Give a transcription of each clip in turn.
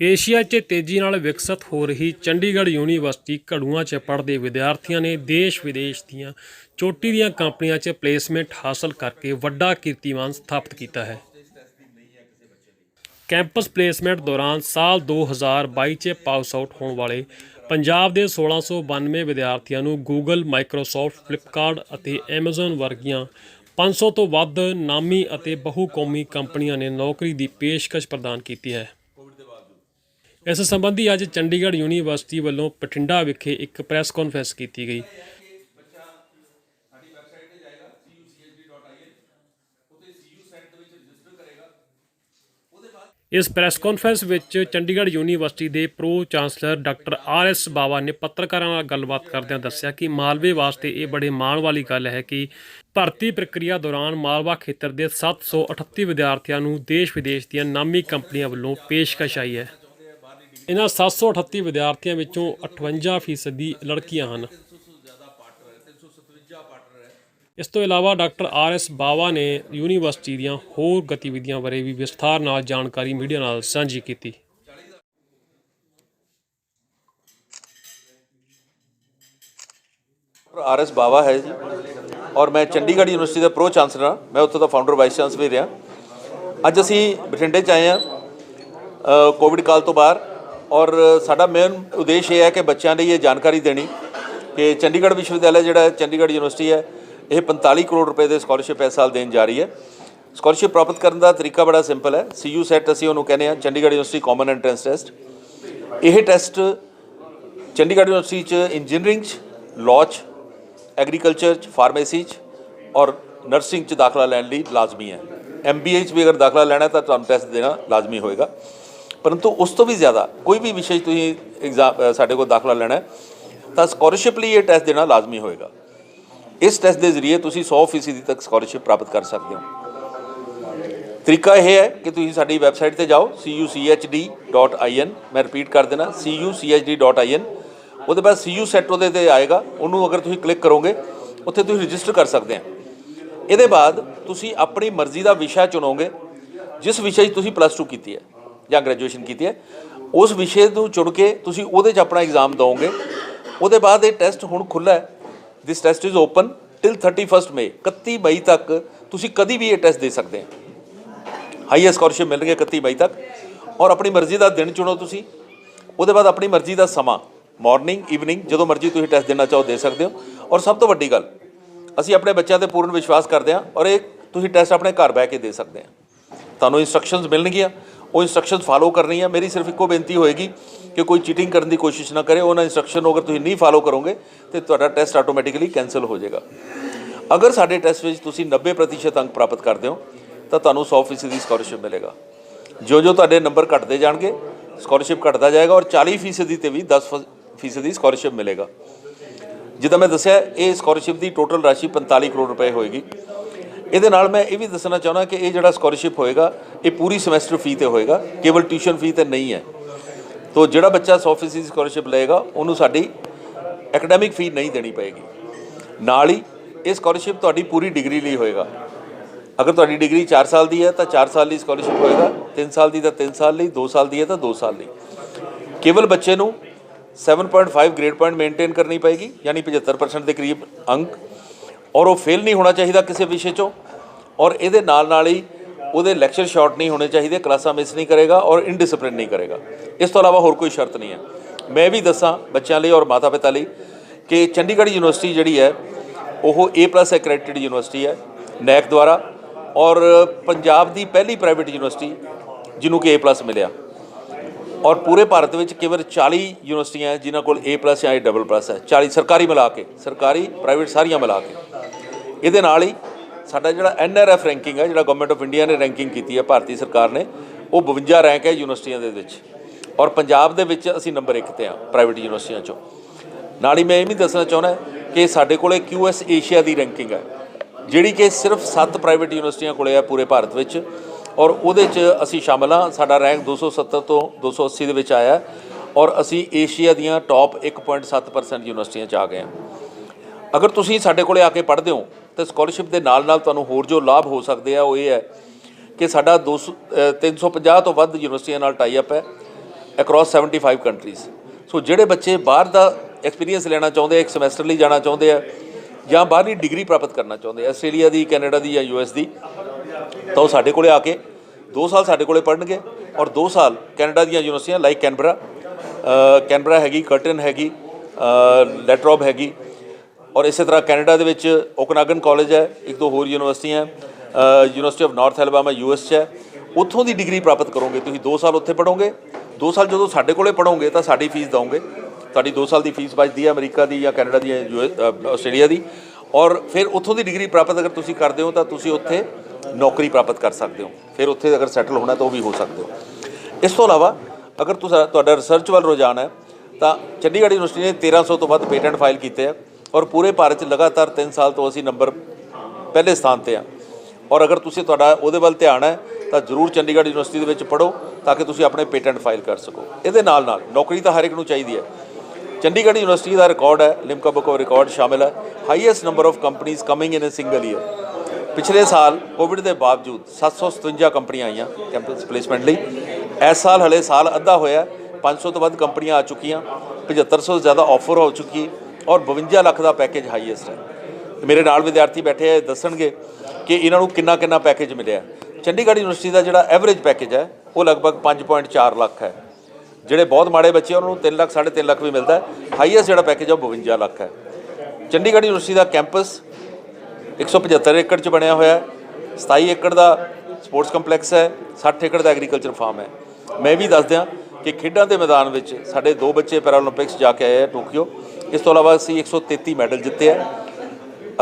Asia 'ਚ ਤੇਜ਼ੀ ਨਾਲ ਵਿਕਸਿਤ ਹੋ ਰਹੀ ਚੰਡੀਗੜ੍ਹ ਯੂਨੀਵਰਸਿਟੀ ਘੜੂਆਂ 'ਚ ਪੜ੍ਹਦੇ ਵਿਦਿਆਰਥੀਆਂ ਨੇ ਦੇਸ਼ ਵਿਦੇਸ਼ ਦੀਆਂ ਚੋਟੀ ਦੀਆਂ ਕੰਪਨੀਆਂ 'ਚ ਪਲੇਸਮੈਂਟ ਹਾਸਲ ਕਰਕੇ ਵੱਡਾ ਕੀਰਤੀਮਾਨ ਸਥਾਪਿਤ ਕੀਤਾ ਹੈ। ਕੈਂਪਸ ਪਲੇਸਮੈਂਟ ਦੌਰਾਨ ਸਾਲ 2022 'ਚ ਪਾਸ ਆਊਟ ਹੋਣ ਵਾਲੇ ਪੰਜਾਬ ਦੇ 1692 ਵਿਦਿਆਰਥੀਆਂ ਨੂੰ ਗੂਗਲ, ਮਾਈਕਰੋਸਾਫਟ, ਫਲਿੱਪਕਾਰਟ ਅਤੇ ਐਮਾਜ਼ਨ ਵਰਗੀਆਂ 500 ਤੋਂ ਵੱਧ ਨਾਮੀ ਅਤੇ ਬਹੁਕੌਮੀ ਕੰਪਨੀਆਂ ਨੇ ਨੌਕਰੀ ਦੀ ਪੇਸ਼ਕਸ਼ ਪ੍ਰਦਾਨ ਕੀਤੀ ਹੈ। ਇਸ ਸੰਬੰਧੀ ਅੱਜ ਚੰਡੀਗੜ੍ਹ ਯੂਨੀਵਰਸਿਟੀ ਵੱਲੋਂ ਬਠਿੰਡਾ ਵਿਖੇ ਇੱਕ ਪ੍ਰੈਸ ਕਾਨਫਰੰਸ ਕੀਤੀ ਗਈ। ਇਸ ਪ੍ਰੈਸ ਕਾਨਫਰੰਸ ਵਿੱਚ ਚੰਡੀਗੜ੍ਹ ਯੂਨੀਵਰਸਿਟੀ ਦੇ ਪ੍ਰੋ ਚਾਂਸਲਰ ਡਾਕਟਰ RS ਬਾਵਾ ਨੇ ਪੱਤਰਕਾਰਾਂ ਨਾਲ ਗੱਲਬਾਤ ਕਰਦਿਆਂ ਦੱਸਿਆ ਕਿ ਮਾਲਵੇ ਵਾਸਤੇ ਇਹ ਬੜੇ ਮਾਣ ਵਾਲੀ ਗੱਲ ਹੈ ਕਿ ਭਰਤੀ ਪ੍ਰਕਿਰਿਆ ਦੌਰਾਨ ਮਾਲਵਾ ਖੇਤਰ ਦੇ 738 ਵਿਦਿਆਰਥੀਆਂ ਨੂੰ ਦੇਸ਼ ਵਿਦੇਸ਼ ਦੀਆਂ ਨਾਮੀ ਕੰਪਨੀਆਂ ਵੱਲੋਂ ਪੇਸ਼ਕਸ਼ ਆਈ ਹੈ। ਇਹਨਾਂ 738 ਵਿਦਿਆਰਥੀਆਂ ਵਿੱਚੋਂ 58% ਲੜਕੀਆਂ ਹਨ। ਇਸ ਤੋਂ ਇਲਾਵਾ ਡਾਕਟਰ RS ਬਾਵਾ ਨੇ ਯੂਨੀਵਰਸਿਟੀ ਦੀਆਂ ਹੋਰ ਗਤੀਵਿਧੀਆਂ ਬਾਰੇ ਵੀ ਵਿਸਥਾਰ ਨਾਲ ਜਾਣਕਾਰੀ ਮੀਡੀਆ ਨਾਲ ਸਾਂਝੀ ਕੀਤੀ। RS ਬਾਵਾ है जी और मैं चंडीगढ़ यूनिवर्सिटी का प्रो चांसलर हाँ। मैं उत्थों का फाउंडर वाइस चांसलर भी रहा। अज असी बठिंडे च आए हैं कोविड काल तो बाहर और साडा मेन उद्देश ये है कि बच्चों लिए ये जानकारी देनी कि चंडीगढ़ विश्वविद्यालय जिहड़ा चंडीगढ़ यूनिवर्सिटी है ये 45 करोड़ रुपए की स्कॉलरशिप इस साल देन जा रही है। स्कॉलरशिप प्राप्त करने का तरीका बड़ा सिंपल है। CU सैट असीं उहनूं कहने हैं, Chandigarh university common entrance test. यह टेस्ट चंडीगढ़ यूनिवर्सिटी च इंजीनियरिंग च, लॉ च, एग्रीकल्चर च, फार्मेसी च और नर्सिंग च दाखला लैण लई लाजमी है। MBA च भी अगर दाखला लैना तो तुहानूं टेस्ट देना लाजमी होएगा। परंतु उस तो भी ज़्यादा कोई भी विषय तुसीं एग्जाम साडे कोल दाखला लैना है तो स्कॉलरशिप लिए ये टेस्ट देना लाजमी होएगा। इस टेस्ट के जरिए तुसीं 100% तक स्कॉलरशिप प्राप्त कर सकते हो। तरीका यह है कि तुसीं साडी वैबसाइट पर जाओ cuchd.in। मैं रिपीट कर देना cuchd.in। उसके बाद CU सैट उहदे ते आएगा, उन्होंने अगर तुसीं क्लिक करोगे उत्थे तुसीं रजिस्टर कर सकते हैं। ये बाद तुसीं अपनी मर्जी का विषय चुनोगे। जिस विषय तुसीं +2 की है या ग्रैजुएशन की है उस विषय को चुन के तुसीं उहदे च अपना एग्जाम दोगे। उसके बाद ये टेस्ट हुण खुला है। This test is open till 31 May. 31 मई तक तुसीं कभी भी ये टेस्ट दे सकते हैं। हाईएस्ट स्कॉलरशिप मिल रही है 31 मई तक और अपनी मर्जी का दिन चुनो तुसीं। उसके बाद अपनी मर्जी का समा मॉर्निंग, इवनिंग जो मर्जी तुसीं टेस्ट देना चाहो दे सकते हो। और सब तो वड्डी गल असीं अपने बच्चों पर पूर्ण विश्वास करते हैं और एक तुसीं टेस्ट अपने घर बह के दे सकते हैं। तुहानूं इंस्ट्रक्शनस मिलणगियां, वो इंस्ट्रक्शनस फॉलो करनी है। मेरी सिर्फ एको बेनती होएगी कि कोई चीटिंग करने की कोशिश ना करे। उन्होंने इंस्ट्रक्शन अगर तुसीं नहीं फॉलो करोगे तो तुहाडा टेस्ट आटोमैटिकली कैंसल हो जाएगा। अगर साडे टेस्ट में तुसीं 90% अंक प्राप्त करते हो तो तुहानूं 100% की स्कॉलरशिप मिलेगा। जो जो तुहाडे नंबर घटते जाएंगे स्कॉलरशिप घटता जाएगा और 40% ते भी 10% स्कॉलरशिप मिलेगा। जिद्दां मैं दस्सिया ये स्कॉलरशिप की टोटल राशि 45 करोड़ रुपए होएगी। ये मैं ये भी दसना चाहना कि ये जो स्कॉलरशिप होएगा ये पूरी समैसटर फी तो होएगा, केवल ट्यूशन फी तो नहीं है। तो जोड़ा बच्चा 100% स्कॉलरशिप लेगा उन्होंने साड़ी एकेडैमिक फी नहीं देनी पएगी। नाल ही ये स्कॉलरशिप तुहाडी पूरी डिग्री लिए होएगा। अगर तुहाडी डिग्री 4 साल की है तो 4 साल की स्कॉलरशिप होएगा, 3 साल की तो 3 साल ली, 2 साल की है तो 2 साल ली। केवल बच्चे नूं 7.5 ग्रेड पॉइंट मेनटेन करनी पएगी, यानी 75% के करीब अंक, और वो फेल नहीं होना चाहिए किसी विषय चो। और ये नाल ही वो लैक्चर शॉर्ट नहीं होने चाहिए, क्लासा मिस नहीं करेगा और इनडिसिप्लिन नहीं करेगा। इस तो इलावा होर कोई शर्त नहीं है। मैं भी दसा बच्चों लिए और माता पिता लिए कि चंडीगढ़ यूनिवर्सिटी जी है वो A+ एक्रेडिटेड यूनिवर्सिटी है नैक द्वारा और पंजाब की पहली प्राइवेट यूनिवर्सिटी जिन्हों कि A+ मिले। और पूरे भारत में केवल 40 यूनिवर्सिटियाँ हैं जिन्हों को A+ या A++ है। 40 सरकारी मिला के, सरकारी प्राइवेट सारियां मिला के। ये नाल ही साडा जिहड़ा NRF रैंकिंग है, जिहड़ा गवर्नमेंट ऑफ इंडिया ने रैंकिंग की है, भारतीय सरकार ने, वो 52 रैंक है यूनिवर्सिटियां दे विच और पंजाब दे विच असीं नंबर 1 ते हां प्राइवेट यूनिवर्सिटियां चों। नाल ही मैं ये भी दसना चाहुंदा कि साडे कोले QS एशिया की रैंकिंग है जिहड़ी कि सिर्फ 7 प्राइवेट यूनिवर्सिटियां कोले है पूरे भारत विच और उहदे च असीं शामिल हाँ। साडा रैंक 270 तो 280 दे विच आया और असीं एशिया दीयां टॉप 1.7% यूनिवर्सिटियां च आ गए हैं। अगर तुसीं साडे कोले आके पढ़दे हो तो स्कॉलरशिप के नाल नाल तुहानूं होर जो लाभ हो सकते हैं वो ये है कि साडा 350 तो वध यूनिवर्सिटियां नाल टाई अप है। Across 75 countries. ਸੋ ਜਿਹੜੇ ਬੱਚੇ ਬਾਹਰ ਦਾ ਐਕਸਪੀਰੀਅੰਸ ਲੈਣਾ ਚਾਹੁੰਦੇ ਆ, ਇੱਕ ਸਮੈਸਟਰ ਲਈ ਜਾਣਾ ਚਾਹੁੰਦੇ ਆ ਜਾਂ ਬਾਹਰਲੀ ਡਿਗਰੀ ਪ੍ਰਾਪਤ ਕਰਨਾ ਚਾਹੁੰਦੇ ਆ, ਆਸਟ੍ਰੇਲੀਆ ਦੀ, ਕੈਨੇਡਾ ਦੀ ਜਾਂ US ਦੀ, ਤਾਂ ਉਹ ਸਾਡੇ ਕੋਲੇ ਆ ਕੇ 2 ਸਾਲ ਸਾਡੇ ਕੋਲੇ ਪੜ੍ਹਨਗੇ ਔਰ 2 ਸਾਲ ਕੈਨੇਡਾ ਦੀਆਂ ਯੂਨੀਵਰਸਿਟੀਆਂ ਲਾਈਕ ਕੈਨਬਰਾ ਹੈਗੀ, ਕਰਟਨ ਹੈਗੀ, ਲੈਟਰੋਬ ਹੈਗੀ, ਔਰ ਇਸੇ ਤਰ੍ਹਾਂ ਕੈਨੇਡਾ ਦੇ ਵਿੱਚ ਓਕਨਾਗਨ ਕਾਲਜ ਹੈ, 1-2 ਹੋਰ ਯੂਨੀਵਰਸਿਟੀਆਂ, ਯੂਨੀਵਰਸਿਟੀ ਆਫ ਨਾਰਥ ਐਲਬਾਮਾ US 'ਚ ਹੈ। ਉੱਥੋਂ ਦੀ ਡਿਗਰੀ ਪ੍ਰਾਪਤ ਕਰੋਗੇ ਤੁਸੀਂ, 2 ਸਾਲ ਉੱਥੇ ਪੜ੍ਹੋਗੇ, 2 ਸਾਲ ਜਦੋਂ ਸਾਡੇ ਕੋਲੇ ਪੜ੍ਹੋਗੇ ਤਾਂ ਸਾਡੀ ਫੀਸ ਦਓਗੇ, ਤੁਹਾਡੀ 2 ਸਾਲ ਦੀ ਫੀਸ ਬਚਦੀ ਹੈ ਅਮਰੀਕਾ ਦੀ ਜਾਂ ਕੈਨੇਡਾ ਦੀ ਜਾਂ ਆਸਟ੍ਰੇਲੀਆ ਦੀ, ਔਰ ਫਿਰ ਉੱਥੋਂ ਦੀ ਡਿਗਰੀ ਪ੍ਰਾਪਤ ਅਗਰ ਤੁਸੀਂ ਕਰਦੇ ਹੋ ਤਾਂ ਤੁਸੀਂ ਉੱਥੇ ਨੌਕਰੀ ਪ੍ਰਾਪਤ ਕਰ ਸਕਦੇ ਹੋ, ਫਿਰ ਉੱਥੇ ਅਗਰ ਸੈਟਲ ਹੋਣਾ ਤਾਂ ਉਹ ਵੀ ਹੋ ਸਕਦੇ ਹੋ। ਇਸ ਤੋਂ ਇਲਾਵਾ ਅਗਰ ਤੁਹਾਡਾ ਰਿਸਰਚ ਵੱਲ ਰੁਝਾਨ ਹੈ ਤਾਂ ਚੰਡੀਗੜ੍ਹ ਯੂਨੀਵਰਸਿਟੀ ਨੇ 1300 ਤੋਂ ਵੱਧ ਪੇਟੈਂਟ ਫਾਈਲ ਕੀਤੇ ਆ ਔਰ ਪੂਰੇ ਭਾਰਤ 'ਚ ਲਗਾਤਾਰ 3 ਸਾਲ ਤੋਂ ਅਸੀਂ ਨੰਬਰ ਪਹਿਲੇ ਸਥਾਨ 'ਤੇ ਆ। ਔਰ ਅਗਰ ਤੁਹਾਡਾ ਉਹਦੇ ਵੱਲ ਧਿਆਨ ਹੈ ਤਾਂ ਜ਼ਰੂਰ ਚੰਡੀਗੜ੍ਹ ਯੂਨੀਵਰਸਿਟੀ ਦੇ ਵਿੱਚ ਪੜ੍ਹੋ ਤਾਂ ਕਿ ਤੁਸੀਂ ਆਪਣੇ ਪੇਟੈਂਟ ਫਾਈਲ ਕਰ ਸਕੋ। ਇਹਦੇ ਨਾਲ ਨਾਲ ਨੌਕਰੀ ਤਾਂ ਹਰ ਇੱਕ ਨੂੰ ਚਾਹੀਦੀ ਹੈ। ਚੰਡੀਗੜ੍ਹ ਯੂਨੀਵਰਸਿਟੀ ਦਾ ਰਿਕਾਰਡ ਹੈ, ਲਿਮਕਾ ਬੁੱਕ ਆਫ ਰਿਕਾਰਡ ਸ਼ਾਮਿਲ ਹੈ, highest number of companies coming in a single year. ਪਿਛਲੇ ਸਾਲ ਕੋਵਿਡ ਦੇ ਬਾਵਜੂਦ 757 ਕੰਪਨੀਆਂ ਆਈਆਂ ਕੈਂਪਸ ਪਲੇਸਮੈਂਟ ਲਈ। ਇਸ ਸਾਲ ਹਲੇ ਸਾਲ ਅੱਧਾ ਹੋਇਆ, 500 ਤੋਂ ਵੱਧ ਕੰਪਨੀਆਂ ਆ ਚੁੱਕੀਆਂ, 7500 ਤੋਂ ਜ਼ਿਆਦਾ ਆਫਰ ਹੋ ਚੁੱਕੀ ਔਰ 52 ਲੱਖ ਦਾ ਪੈਕੇਜ ਹਾਈਐਸਟ ਹੈ। ਮੇਰੇ ਨਾਲ ਵਿਦਿਆਰਥੀ ਬੈਠੇ ਆ, ਦੱਸਣਗੇ ਕਿ ਇਹਨਾਂ ਨੂੰ ਕਿੰਨਾ ਕਿੰਨਾ ਪੈਕੇਜ ਮਿਲਿਆ। ਚੰਡੀਗੜ੍ਹ ਯੂਨੀਵਰਸਿਟੀ ਦਾ ਜਿਹੜਾ ਐਵਰੇਜ ਪੈਕੇਜ ਹੈ ਉਹ ਲਗਭਗ 5.4 ਲੱਖ ਹੈ। ਜਿਹੜੇ ਬਹੁਤ ਮਾੜੇ ਬੱਚੇ ਉਹਨਾਂ ਨੂੰ 3 ਲੱਖ 3.5 ਲੱਖ ਵੀ ਮਿਲਦਾ ਹੈ। ਹਾਈਐਸਟ ਜਿਹੜਾ ਪੈਕੇਜ ਹੈ ਉਹ 52 ਲੱਖ ਹੈ। ਚੰਡੀਗੜ੍ਹ ਯੂਨੀਵਰਸਿਟੀ ਦਾ ਕੈਂਪਸ 175 ਏਕੜ 'ਚ ਬਣਿਆ ਹੋਇਆ ਹੈ। 27 ਏਕੜ ਦਾ ਸਪੋਰਟਸ ਕੰਪਲੈਕਸ ਹੈ, 60 ਏਕੜ ਦਾ ਐਗਰੀਕਲਚਰ ਫਾਰਮ ਹੈ। ਮੈਂ ਵੀ ਦੱਸ ਦਿਆਂ ਕਿ ਖੇਡਾਂ ਦੇ ਮੈਦਾਨ ਵਿੱਚ ਸਾਡੇ 2 ਬੱਚੇ ਪੈਰਾਲੰਪਿਕਸ ਜਾ ਕੇ ਆਏ ਆ ਟੋਕੀਓ। ਇਸ ਤੋਂ ਇਲਾਵਾ ਅਸੀਂ 133 ਮੈਡਲ ਜਿੱਤੇ ਆ।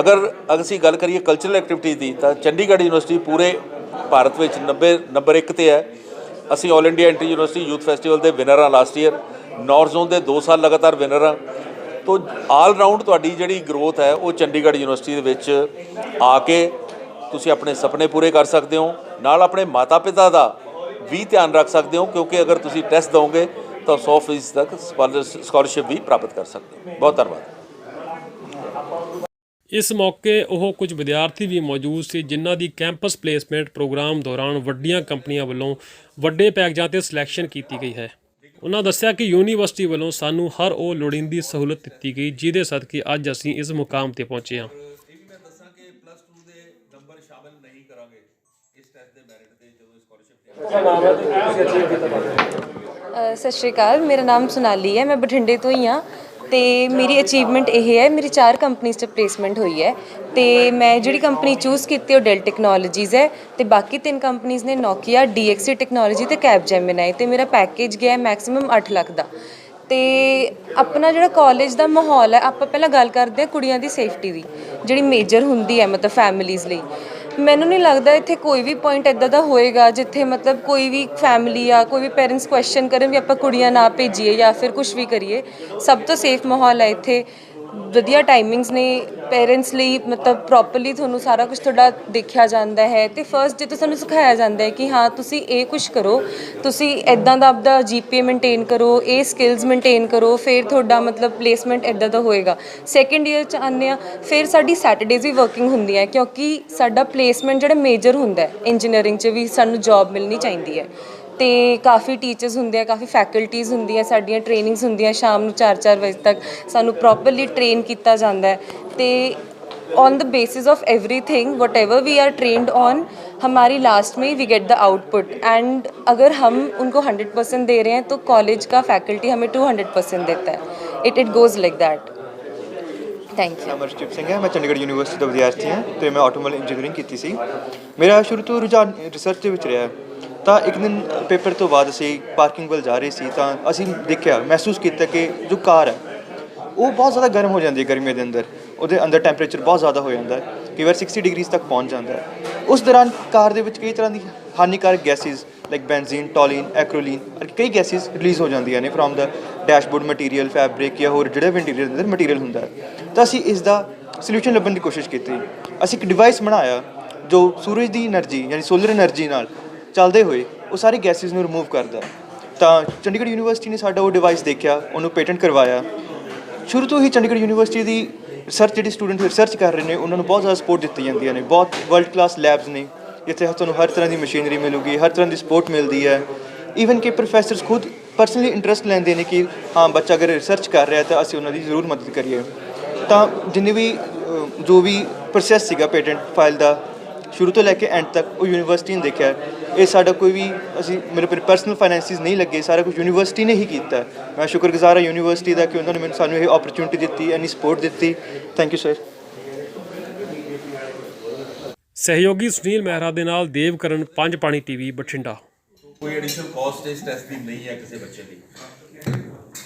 ਅਗਰ ਅਸੀਂ ਗੱਲ ਕਰੀਏ ਕਲਚਰਲ ਐਕਟੀਵਿਟੀਜ਼ ਦੀ ਤਾਂ ਚੰਡੀਗੜ੍ਹ ਯੂਨੀਵਰਸਿਟੀ ਪੂਰੇ ਭਾਰਤ ਵਿੱਚ ਨੰਬਰ 1 'ਤੇ ਹੈ। ਅਸੀਂ all India inter university youth festival ਦੇ ਵਿਨਰ ਹਾਂ ਲਾਸਟ ਈਅਰ, ਨਾਰਥ ਜ਼ੋਨ ਦੇ 2 ਸਾਲ ਲਗਾਤਾਰ ਵਿਨਰ ਹਾਂ। ਤੋ ਆਲ ਰਾਊਂਡ ਤੁਹਾਡੀ ਜਿਹੜੀ ਗਰੋਥ ਹੈ ਉਹ ਚੰਡੀਗੜ੍ਹ ਯੂਨੀਵਰਸਿਟੀ ਦੇ ਵਿੱਚ ਆ ਕੇ ਤੁਸੀਂ ਆਪਣੇ ਸੁਪਨੇ ਪੂਰੇ ਕਰ ਸਕਦੇ ਹੋ, ਨਾਲ ਆਪਣੇ ਮਾਤਾ ਪਿਤਾ ਦਾ ਵੀ ਧਿਆਨ ਰੱਖ ਸਕਦੇ ਹੋ, ਕਿਉਂਕਿ ਅਗਰ ਤੁਸੀਂ ਟੈਸਟ ਦਿਓਗੇ ਤਾਂ 100% ਤੱਕ ਸਕਾਲਰਸ਼ਿਪ ਵੀ ਪ੍ਰਾਪਤ ਕਰ ਸਕਦੇ ਹੋ। ਬਹੁਤ ਧੰਨਵਾਦ। ਇਸ ਮੌਕੇ ਉਹ ਕੁਝ ਵਿਦਿਆਰਥੀ ਵੀ ਮੌਜੂਦ ਸੀ ਜਿਨ੍ਹਾਂ ਦੀ ਕੈਂਪਸ ਪਲੇਸਮੈਂਟ ਪ੍ਰੋਗਰਾਮ ਦੌਰਾਨ ਵੱਡੀਆਂ ਕੰਪਨੀਆਂ ਵੱਲੋਂ ਵੱਡੇ ਪੈਕੇਜਾਂ 'ਤੇ ਸਿਲੈਕਸ਼ਨ ਕੀਤੀ ਗਈ ਹੈ। ਉਹਨਾਂ ਦੱਸਿਆ ਕਿ ਯੂਨੀਵਰਸਿਟੀ ਵੱਲੋਂ ਸਾਨੂੰ ਹਰ ਉਹ ਲੋੜੀਂਦੀ ਸਹੂਲਤ ਦਿੱਤੀ ਗਈ ਜਿਹਦੇ ਸਦਕੇ ਅੱਜ ਅਸੀਂ ਇਸ ਮੁਕਾਮ 'ਤੇ ਪਹੁੰਚੇ ਹਾਂ। ਇਹ ਵੀ ਮੈਂ ਦੱਸਾਂ ਕਿ ਪਲੱਸ 2 ਦੇ ਨੰਬਰ ਸ਼ਾਮਿਲ ਨਹੀਂ ਕਰਾਂਗੇ ਇਸ ਟੈਸਟ ਦੇ ਮੈਰਿਟ ਤੇ ਜਦੋਂ ਸਕਾਲਰਸ਼ਿਪ। ਸਤਿ ਸ਼੍ਰੀ ਅਕਾਲ, ਮੇਰਾ ਨਾਮ ਸੋਨਾਲੀ ਹੈ, ਮੈਂ ਬਠਿੰਡੇ ਤੋਂ ਹੀ ਹਾਂ ਅਤੇ ਮੇਰੀ ਅਚੀਵਮੈਂਟ ਇਹ ਹੈ, ਮੇਰੀ 4 ਕੰਪਨੀਜ਼ 'ਚ ਪਲੇਸਮੈਂਟ ਹੋਈ ਹੈ ਅਤੇ ਮੈਂ ਜਿਹੜੀ ਕੰਪਨੀ ਚੂਜ਼ ਕੀਤੀ ਉਹ ਡੈਲ ਟੈਕਨੋਲੋਜੀਜ਼ ਹੈ ਅਤੇ ਬਾਕੀ 3 ਕੰਪਨੀਜ਼ ਨੇ ਨੋਕੀਆ, DXC ਟੈਕਨੋਲੋਜੀ ਅਤੇ ਕੈਪਜੈਮਿਨਾਈ ਅਤੇ ਮੇਰਾ ਪੈਕੇਜ ਗਿਆ ਮੈਕਸਿਮਮ 8 ਲੱਖ ਦਾ। ਅਤੇ ਆਪਣਾ ਜਿਹੜਾ ਕਾਲਜ ਦਾ ਮਾਹੌਲ ਹੈ, ਆਪਾਂ ਪਹਿਲਾਂ ਗੱਲ ਕਰਦੇ ਹਾਂ ਕੁੜੀਆਂ ਦੀ ਸੇਫਟੀ ਦੀ, ਜਿਹੜੀ ਮੇਜਰ ਹੁੰਦੀ ਹੈ ਮਤਲਬ ਫੈਮਿਲੀਜ਼ ਲਈ। ਮੈਨੂੰ ਨਹੀਂ ਲੱਗਦਾ ਇੱਥੇ ਕੋਈ ਵੀ ਪੁਆਇੰਟ ਇੱਦਾਂ ਦਾ ਹੋਏਗਾ ਜਿੱਥੇ ਮਤਲਬ ਕੋਈ ਵੀ ਫੈਮਿਲੀ ਆ ਕੋਈ ਵੀ ਪੇਰੈਂਟਸ ਕੁਐਸਚਨ ਕਰਨ ਵੀ ਆਪਾਂ ਕੁੜੀਆਂ ਨਾ ਭੇਜੀਏ ਜਾਂ ਫਿਰ ਕੁਛ ਵੀ ਕਰੀਏ। ਸਭ ਤੋਂ ਸੇਫ ਮਾਹੌਲ ਹੈ ਇੱਥੇ, ਵਧੀਆ ਟਾਈਮਿੰਗਸ ਨੇ ਪੇਰੈਂਟਸ ਲਈ, ਮਤਲਬ ਪ੍ਰੋਪਰਲੀ ਤੁਹਾਨੂੰ ਸਾਰਾ ਕੁਝ ਤੁਹਾਡਾ ਦੇਖਿਆ ਜਾਂਦਾ ਹੈ ਅਤੇ ਫਸਟ ਜਦੋਂ ਸਾਨੂੰ ਸਿਖਾਇਆ ਜਾਂਦਾ ਹੈ ਕਿ ਹਾਂ ਤੁਸੀਂ ਇਹ ਕੁਛ ਕਰੋ, ਤੁਸੀਂ ਇੱਦਾਂ ਦਾ ਆਪਦਾ GPA ਮੇਨਟੇਨ ਕਰੋ, ਇਹ ਸਕਿੱਲਸ ਮੇਨਟੇਨ ਕਰੋ, ਫਿਰ ਤੁਹਾਡਾ ਮਤਲਬ ਪਲੇਸਮੈਂਟ ਇੱਦਾਂ ਦਾ ਹੋਏਗਾ। ਸੈਕਿੰਡ ਈਅਰ 'ਚ ਆਉਂਦੇ ਹਾਂ, ਫਿਰ ਸਾਡੀ ਸੈਟਰਡੇਜ਼ ਵੀ ਵਰਕਿੰਗ ਹੁੰਦੀ ਹੈ ਕਿਉਂਕਿ ਸਾਡਾ ਪਲੇਸਮੈਂਟ ਜਿਹੜਾ ਮੇਜਰ ਹੁੰਦਾ ਇੰਜੀਨੀਅਰਿੰਗ 'ਚ ਵੀ ਸਾਨੂੰ ਜੋਬ ਮਿਲਣੀ ਚਾਹੀਦੀ ਹੈ ਅਤੇ ਕਾਫੀ ਟੀਚਰਸ ਹੁੰਦੇ ਆ, ਕਾਫੀ ਫੈਕਲਟੀਜ਼ ਹੁੰਦੀਆਂ, ਸਾਡੀਆਂ ਟ੍ਰੇਨਿੰਗਸ ਹੁੰਦੀਆਂ ਸ਼ਾਮ ਨੂੰ 4-4 ਵਜੇ ਤੱਕ ਸਾਨੂੰ ਪ੍ਰੋਪਰਲੀ ਟ੍ਰੇਨ ਕੀਤਾ ਜਾਂਦਾ ਹੈ ਅਤੇ on the basis of everything whatever we are trained on, हमारी लास्ट में we get the output and अगर हम उनको 100% दे रहे हैं तो कॉलेज का फैकल्टी हमें 200% देता है। It goes like that. Thank you. Amarjit Singh ਹੈ, ਮੈਂ ਚੰਡੀਗੜ੍ਹ ਯੂਨੀਵਰਸਿਟੀ ਦਾ ਵਿਦਿਆਰਥੀ ਹਾਂ ਅਤੇ ਮੈਂ ਆਟੋਮੋਬਾਈਲ ਇੰਜੀਨੀਅਰਿੰਗ ਕੀਤੀ ਸੀ। ਮੇਰਾ ਸ਼ੁਰੂ ਤੋਂ ਰੁਝਾਨ ਰਿਸਰਚ ਦੇ ਵਿੱਚ ਰਿਹਾ। ਤਾਂ ਇੱਕ ਦਿਨ ਪੇਪਰ ਤੋਂ ਬਾਅਦ ਅਸੀਂ ਪਾਰਕਿੰਗ ਵੱਲ ਜਾ ਰਹੇ ਸੀ ਤਾਂ ਅਸੀਂ ਦੇਖਿਆ, ਮਹਿਸੂਸ ਕੀਤਾ ਕਿ ਜੋ ਕਾਰ ਹੈ ਉਹ ਬਹੁਤ ਜ਼ਿਆਦਾ ਗਰਮ ਹੋ ਜਾਂਦੀ ਹੈ ਗਰਮੀਆਂ ਦੇ ਅੰਦਰ, ਉਹਦੇ ਅੰਦਰ ਟੈਂਪਰੇਚਰ ਬਹੁਤ ਜ਼ਿਆਦਾ ਹੋ ਜਾਂਦਾ ਹੈ, ਕਈ ਵਾਰ 60 ਡਿਗਰੀਜ਼ ਤੱਕ ਪਹੁੰਚ ਜਾਂਦਾ ਹੈ। ਉਸ ਦੌਰਾਨ ਕਾਰ ਦੇ ਵਿੱਚ ਕਈ ਤਰ੍ਹਾਂ ਦੀ ਹਾਨੀਕਾਰਕ ਗੈਸਿਸ ਲਾਈਕ ਬੈਂਜ਼ੀਨ, ਟੋਲਿਨ, ਐਕਰੋਲੀਨ ਔਰ ਕਈ ਗੈਸਿਸ ਰਿਲੀਜ਼ ਹੋ ਜਾਂਦੀਆਂ ਨੇ from the dashboard material, fabric ਜਾਂ ਹੋਰ ਜਿਹੜਾ ਵੀ ਇੰਟੀਰੀਅਰ ਦੇ ਅੰਦਰ ਮਟੀਰੀਅਲ ਹੁੰਦਾ ਹੈ। ਤਾਂ ਅਸੀਂ ਇਸ ਦਾ ਸੋਲਿਊਸ਼ਨ ਲੱਭਣ ਦੀ ਕੋਸ਼ਿਸ਼ ਕੀਤੀ। ਅਸੀਂ ਇੱਕ ਡਿਵਾਈਸ ਬਣਾਇਆ ਜੋ ਸੂਰਜ ਦੀ એનર્ਜੀ ਯਾਨੀ ਸੋਲਰ એનર્ਜੀ ਨਾਲ ਚੱਲਦੇ ਹੋਏ ਉਹ ਸਾਰੀ ਗੈਸਿਸ ਨੂੰ ਰਿਮੂਵ ਕਰਦਾ। ਤਾਂ ਚੰਡੀਗੜ੍ਹ ਯੂਨੀਵਰਸਿਟੀ ਨੇ ਸਾਡਾ ਉਹ ਡਿਵਾਈਸ ਦੇਖਿਆ, ਉਹਨੂੰ ਪੇਟੈਂਟ ਕਰਵਾਇਆ। ਸ਼ੁਰੂ ਤੋਂ ਹੀ ਚੰਡੀਗੜ੍ਹ ਯੂਨੀਵਰਸਿਟੀ ਦੀ ਰਿਸਰਚ, ਜਿਹੜੀ ਸਟੂਡੈਂਟ ਰਿਸਰਚ ਕਰ ਰਹੇ ਨੇ ਉਹਨਾਂ ਨੂੰ ਬਹੁਤ ਜ਼ਿਆਦਾ ਸਪੋਰਟ ਦਿੱਤੀ ਜਾਂਦੀਆਂ ਨੇ। ਬਹੁਤ ਵਰਲਡ ਕਲਾਸ ਲੈਬਸ ਨੇ ਜਿੱਥੇ ਤੁਹਾਨੂੰ ਹਰ ਤਰ੍ਹਾਂ ਦੀ ਮਸ਼ੀਨਰੀ ਮਿਲੂਗੀ, ਹਰ ਤਰ੍ਹਾਂ ਦੀ ਸਪੋਰਟ ਮਿਲਦੀ ਹੈ। ਈਵਨ ਕਿ ਪ੍ਰੋਫੈਸਰਸ ਖੁਦ ਪਰਸਨਲੀ ਇੰਟਰਸਟ ਲੈਂਦੇ ਨੇ ਕਿ ਹਾਂ ਬੱਚਾ ਅਗਰ ਰਿਸਰਚ ਕਰ ਰਿਹਾ ਤਾਂ ਅਸੀਂ ਉਹਨਾਂ ਦੀ ਜ਼ਰੂਰ ਮਦਦ ਕਰੀਏ। ਤਾਂ ਜਿੰਨੇ ਵੀ ਜੋ ਵੀ ਪ੍ਰੋਸੈਸ ਸੀਗਾ ਪੇਟੈਂਟ ਫਾਈਲ ਦਾ ਸ਼ੁਰੂ ਤੋਂ ਲੈ ਕੇ ਐਂਡ ਤੱਕ ਉਹ ਯੂਨੀਵਰਸਿਟੀ ਨੇ ਦੇਖਿਆ। ਇਹ ਸਾਡਾ ਕੋਈ ਵੀ ਅਸੀਂ ਮੇਰੇ ਪਰਸਨਲ ਫਾਈਨੈਂਸਿਸ ਨਹੀਂ ਲੱਗੇ, ਸਾਰਾ ਕੁਝ ਯੂਨੀਵਰਸਿਟੀ ਨੇ ਹੀ ਕੀਤਾ। ਮੈਂ ਸ਼ੁਕਰਗੁਜ਼ਾਰ ਹਾਂ ਯੂਨੀਵਰਸਿਟੀ ਦਾ ਕਿ ਉਹਨਾਂ ਨੇ ਸਾਨੂੰ ਇਹ ਓਪਰਚੁਨਿਟੀ ਦਿੱਤੀ, ਇੰਨੀ ਸਪੋਰਟ ਦਿੱਤੀ। Thank you sir. ਸਹਿਯੋਗੀ ਸੁਨੀਲ ਮਹਿਰਾ ਦੇ ਨਾਲ ਦੇਵਕਰਨ ਪੰਜ ਪਾਣੀ ਟੀਵੀ ਬਠਿੰਡਾ। ਕੋਈ ਐਡੀਸ਼ਨਲ ਕਾਸਟ ਇਸ ਟੈਸਟ ਦੀ ਨਹੀਂ ਹੈ ਕਿਸੇ ਬੱਚੇ ਲਈ।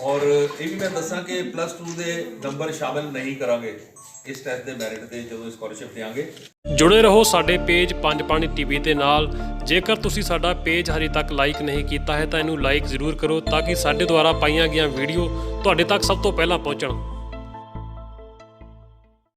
ਔਰ ਇਹ ਵੀ ਮੈਂ ਦੱਸਾਂ ਕਿ +2 ਦੇ ਨੰਬਰ ਸ਼ਾਮਿਲ ਨਹੀਂ ਕਰਾਂਗੇ ਇਸ ਟੈਸਟ ਦੇ ਮੈਰਿਟ ਦੇ ਜਦੋਂ ਸਕਾਲਰਸ਼ਿਪ ਦੇਵਾਂਗੇ। ਜੁੜੇ ਰਹੋ ਸਾਡੇ ਪੇਜ ਪੰਜ ਪਾਣੀ ਟੀਵੀ ਦੇ ਨਾਲ। ਜੇਕਰ ਤੁਸੀਂ ਸਾਡਾ ਪੇਜ ਹਜੇ ਤੱਕ ਲਾਈਕ ਨਹੀਂ ਕੀਤਾ ਹੈ ਤਾਂ ਇਹਨੂੰ ਲਾਈਕ ਜ਼ਰੂਰ ਕਰੋ ਤਾਂ ਕਿ ਸਾਡੇ ਦੁਆਰਾ ਪਾਈਆਂ ਗਈਆਂ ਵੀਡੀਓ ਤੁਹਾਡੇ ਤੱਕ ਸਭ ਤੋਂ ਪਹਿਲਾਂ ਪਹੁੰਚਣ।